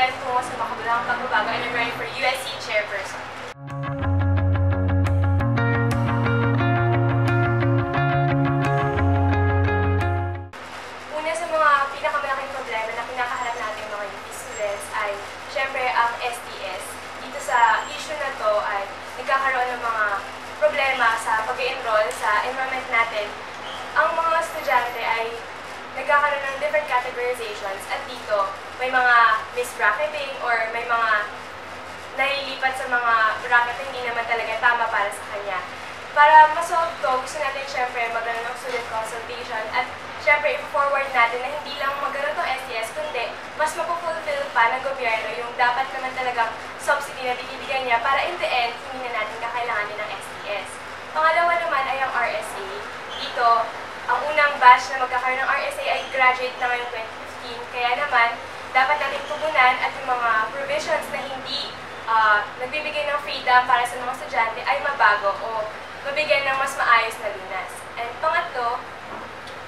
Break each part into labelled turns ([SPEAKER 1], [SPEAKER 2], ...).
[SPEAKER 1] bayan tungo sa makabuluhang pagbabago and I'm running for USC Chairperson. Una sa mga pinakamalaking problema na kinakaharap natin mga UP students ay syempre ang STS. Dito sa issue na to ay nagkakaroon ng mga problema sa pag-enroll sa enrollment natin. Ang mga estudyante ay nagkakaroon ng different categorizations at dito may mga misbracketing or may mga nahilipat sa mga bracket na hindi naman talaga tama para sa kanya. Para ma-solve to, gusto natin syempre magkaroon ng student consultation at syempre i-forward natin na hindi lang magkaroon ng STS kundi mas mapufulfill pa ng gobyerno yung dapat naman talagang subsidy na binibigyan niya para in the end hindi na natin kakailanganin ng STS. Pangalawa naman ay ang RSA. Dito, ang unang batch na magkakaroon ng RSA ay graduate na ngayong 2015. Kaya naman, dapat natin tugunan at yung mga provisions na hindi nagbibigay ng freedom para sa mga estudyante ay mabago o mabigyan ng mas maayos na lunas. And pangatlo,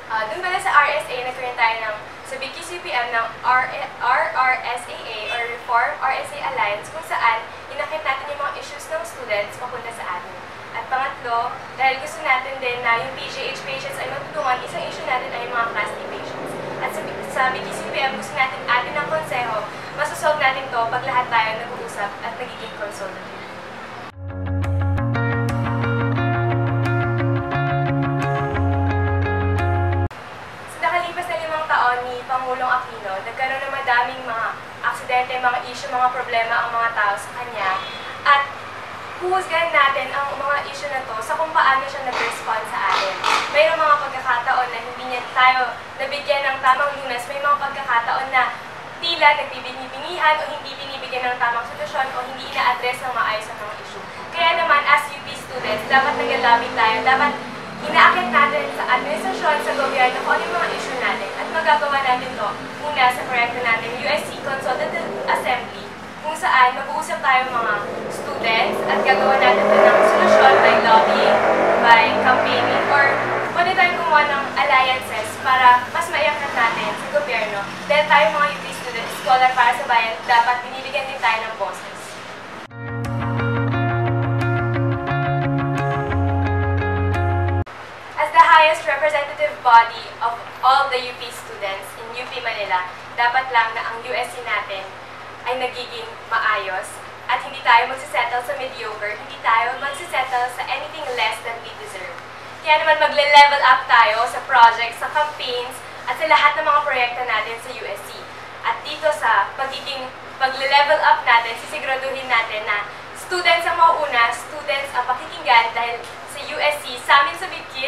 [SPEAKER 1] dun pala sa RSA, nagkaroon tayo ng sa BQCPM ng RRSAA or Reform RSA Alliance kung saan inakit natin yung mga issues ng students papunta sa atin. At pangatlo, dahil gusto natin din na yung PGH patients ay matutulungan, isang issue natin ay yung mga Class D patients. At sa BQCPM, gusto natin atin ng konseho, masasolve natin to pag lahat tayo nag-uusap at nagiging consultative. Sa nakalipas na 5 taon ni Pangulong Aquino, nagkaroon ng madaming mga aksidente, mga issue, mga problema ang mga tao sa kanya. At huhusgahan natin ang mga issue na to sa kung paano siya nag-respond sa atin. Mayroong mga pagkakataon na hindi niya tayo nabigyan ng tamang lunas, may mga pagkakataon na tila nagbibinibingihan o hindi binibigyan ng tamang solusyon o hindi ina-address ng maayos ang mga issue. Kaya naman, as UP students, dapat nag-lobby tayo, dapat inaakit natin sa administrasyon, sa gobyerno kung ano yung mga issue natin. At magagawa natin to muna sa proyekto natin, USC Consultative Assembly, kung saan mag-uusap tayo mga students at gagawa natin ito ng solusyon by lobbying, by campaigning, or pwede tayong gumawa ng alliances para mas maiangkat natin sa gobyerno. Dahil tayo mga UP students, scholar para sa bayan, dapat binibigyan din tayo ng boses. As the highest representative body of all the UP students in UP Manila, dapat lang na ang USC natin ay nagiging maayos at hindi tayo magsisettle sa mediocre, hindi tayo magsisettle sa anything less than we deserve. Kaya naman magle-level up tayo sa projects, sa campaigns, at sa lahat ng mga proyekto natin sa USC. At dito sa pagle-level up natin, sisiguraduhin natin na students ang mauuna, students ang pakikinggan dahil sa USC, sa amin sa Bidkit,